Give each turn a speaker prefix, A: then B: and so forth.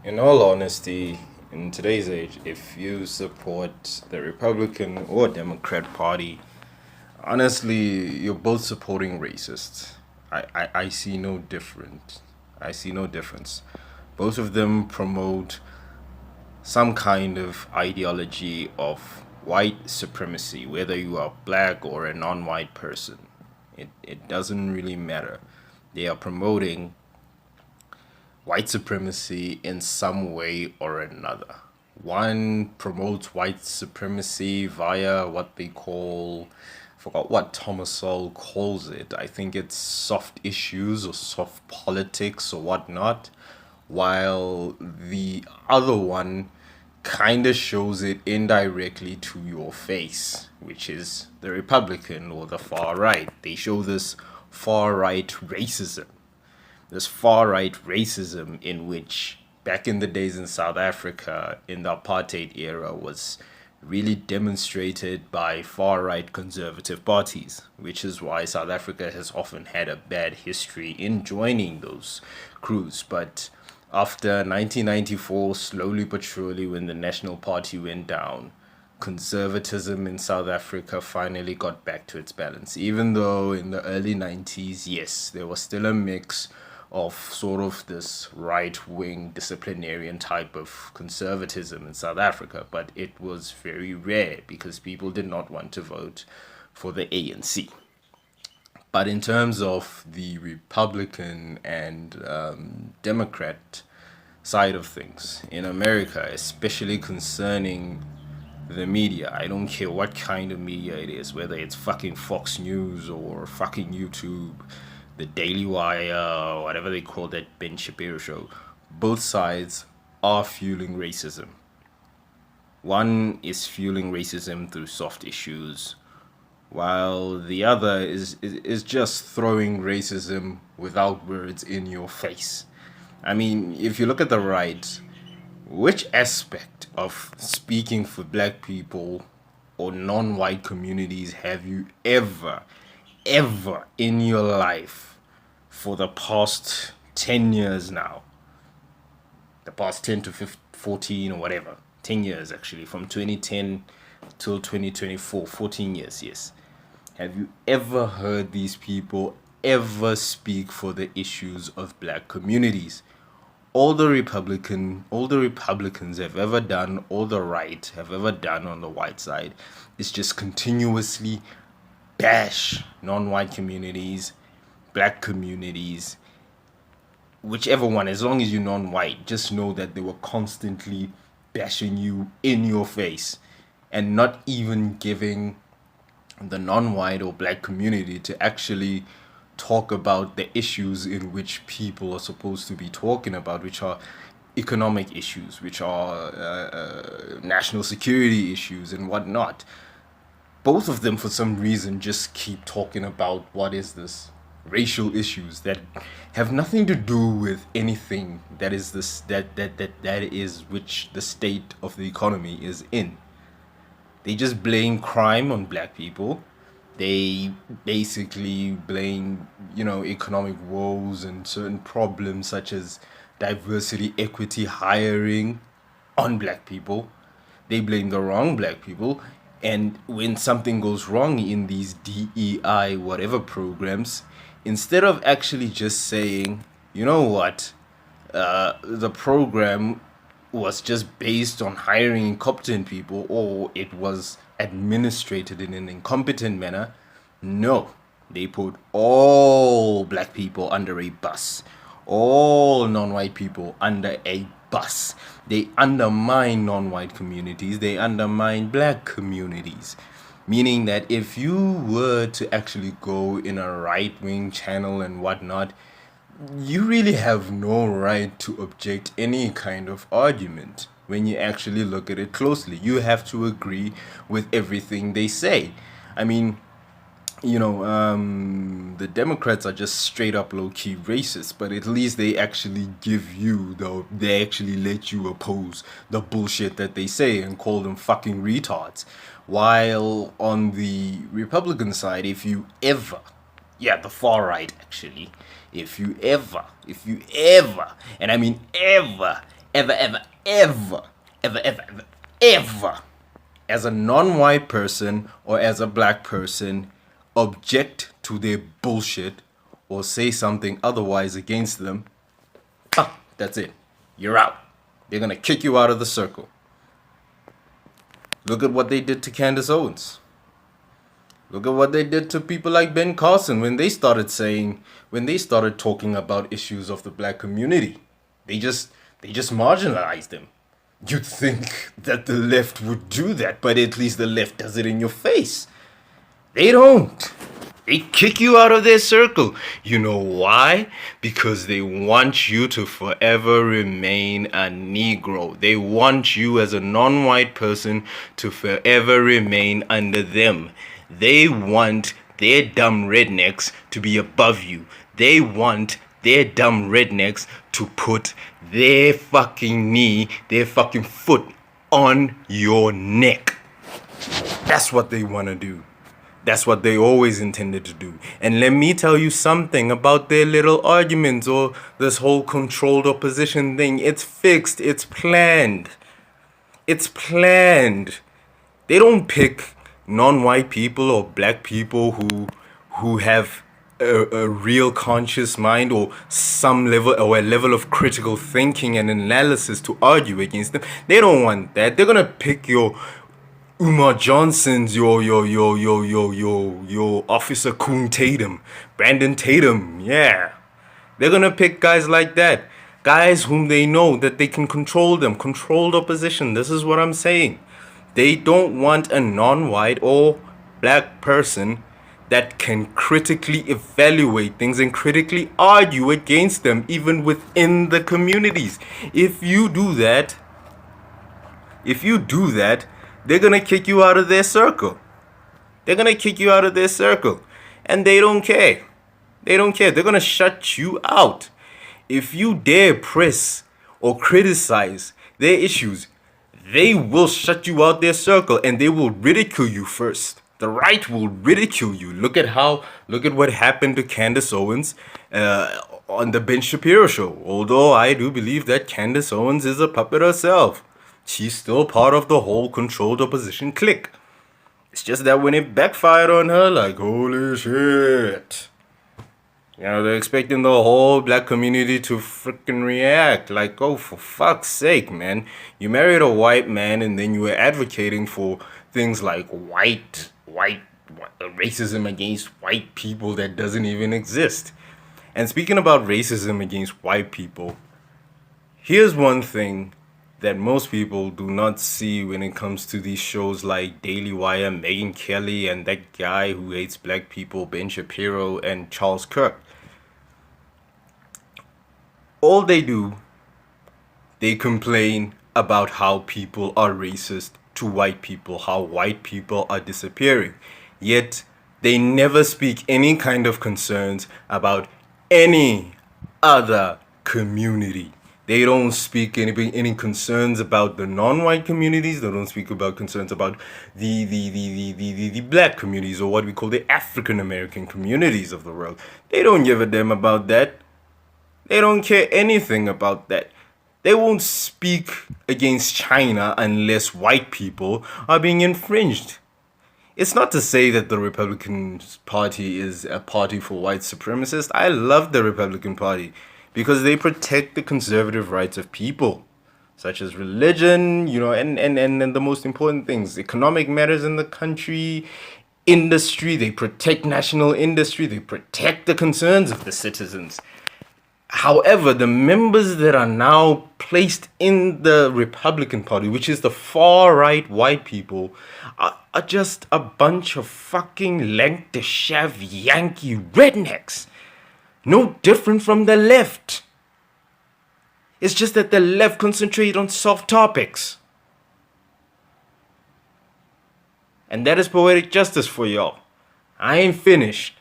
A: In all honesty, in today's age, if you support the Republican or Democrat Party, honestly, you're both supporting racists. I see no different. I see no difference. Both of them promote some kind of ideology of white supremacy, whether you are black or a non white person. It doesn't really matter. They are promoting white supremacy in some way or another. One promotes white supremacy via what they call, forgot what Thomas Sowell calls it. I think it's soft issues or soft politics or whatnot, while the other one kind of shows it indirectly to your face, which is the Republican or the far right. They show this far right racism, in which back in the days in South Africa in the apartheid era was really demonstrated by far right conservative parties, which is why South Africa has often had a bad history in joining those crews. But after 1994, slowly but surely, when the National Party went down, conservatism in South Africa finally got back to its balance. Even though in the early 90s, yes, there was still a mix of sort of this right wing disciplinarian type of conservatism in South Africa, but it was very rare because people did not want to vote for the ANC. But in terms of the Republican and Democrat side of things in America, especially concerning the media, I don't care what kind of media it is, whether it's fucking Fox News or fucking YouTube, the Daily Wire, whatever they call that Ben Shapiro show, both sides are fueling racism. One is fueling racism through soft issues, while the other is just throwing racism without words in your face. I mean, if you look at the right, which aspect of speaking for black people or non-white communities have you ever in your life for the past 10 years now, the past 10 to 15, 14 or whatever, 10 years actually, from 2010 till 2024, 14 years, yes. Have you ever heard these people ever speak for the issues of black communities? All the Republicans have ever done, all the right have ever done on the white side is just continuously bash non-white communities, black communities, whichever one, as long as you're non-white, just know that they were constantly bashing you in your face and not even giving the non-white or black community to actually talk about the issues in which people are supposed to be talking about, which are economic issues, which are national security issues and whatnot. Both of them, for some reason, just keep talking about what is this racial issues that have nothing to do with anything that is this that is which the state of the economy is in. They just blame crime on black people. They basically blame, economic woes and certain problems such as diversity, equity, hiring on black people. They blame the wrong black people. And when something goes wrong in these DEI whatever programs, instead of actually just saying, you know what, the program was just based on hiring incompetent people or it was administrated in an incompetent manner. No, they put all black people under a bus, all non-white people under a bus. They undermine non-white communities, they undermine black communities. Meaning that if you were to actually go in a right-wing channel and whatnot, you really have no right to object any kind of argument. When you actually look at it closely, you have to agree with everything they say. I mean, the Democrats are just straight up low key racist, but at least they actually they actually let you oppose the bullshit that they say and call them fucking retards. While on the Republican side, if you ever, yeah, the far right actually, if you ever, and I mean ever, ever, ever, ever, ever, ever, ever, as a non-white person or as a black person, object to their bullshit or say something otherwise against them, that's it. You're out. They're gonna kick you out of the circle. Look at what they did to Candace Owens. Look at what they did to people like Ben Carson when they started talking about issues of the black community. They just marginalized them. You'd think that the left would do that, but at least the left does it in your face. They don't. They kick you out of their circle. You know why? Because they want you to forever remain a Negro. They want you as a non-white person to forever remain under them. They want their dumb rednecks to be above you. They want their dumb rednecks to put their fucking knee, their fucking foot on your neck. That's what they want to do. That's what they always intended to do. And let me tell you something about their little arguments or this whole controlled opposition thing. It's fixed. It's planned. It's planned. They don't pick non-white people or black people who have a real conscious mind or some level or a level of critical thinking and analysis to argue against them. They don't want that. They're gonna pick your Umar Johnson's, your Officer Coon Tatum, Brandon Tatum, yeah. They're gonna pick guys like that. Guys whom they know that they can control them. Controlled opposition, this is what I'm saying. They don't want a non-white or black person that can critically evaluate things and critically argue against them, even within the communities. If you do that, they're gonna kick you out of their circle. They're gonna kick you out of their circle. And they don't care. They don't care. They're gonna shut you out. If you dare press or criticize their issues, they will shut you out their circle and they will ridicule you first. The right will ridicule you. Look at what happened to Candace Owens on the Ben Shapiro show. Although I do believe that Candace Owens is a puppet herself. She's still part of the whole controlled opposition clique. It's just that when it backfired on her, like, holy shit. You know, they're expecting the whole black community to freaking react. Like, oh, for fuck's sake, man. You married a white man and then you were advocating for things like white racism against white people that doesn't even exist. And speaking about racism against white people, here's one thing that most people do not see when it comes to these shows like Daily Wire, Megyn Kelly, and that guy who hates black people, Ben Shapiro, and Charles Kirk. All they do, they complain about how people are racist to white people, how white people are disappearing. Yet, they never speak any kind of concerns about any other community. They don't speak any concerns about the non-white communities. They don't speak about concerns about the black communities, or what we call the African American communities of the world. They don't give a damn about that. They don't care anything about that. They won't speak against China unless white people are being infringed. It's not to say that the Republican Party is a party for white supremacists. I love the Republican Party because they protect the conservative rights of people, such as religion, you know, and the most important things, economic matters in the country, industry. They protect national industry. They protect the concerns of the citizens. However, the members that are now placed in the Republican Party, which is the far-right white people, are just a bunch of fucking Lancashire Yankee rednecks. No different from the left. It's just that the left concentrate on soft topics. And that is poetic justice for y'all. I ain't finished.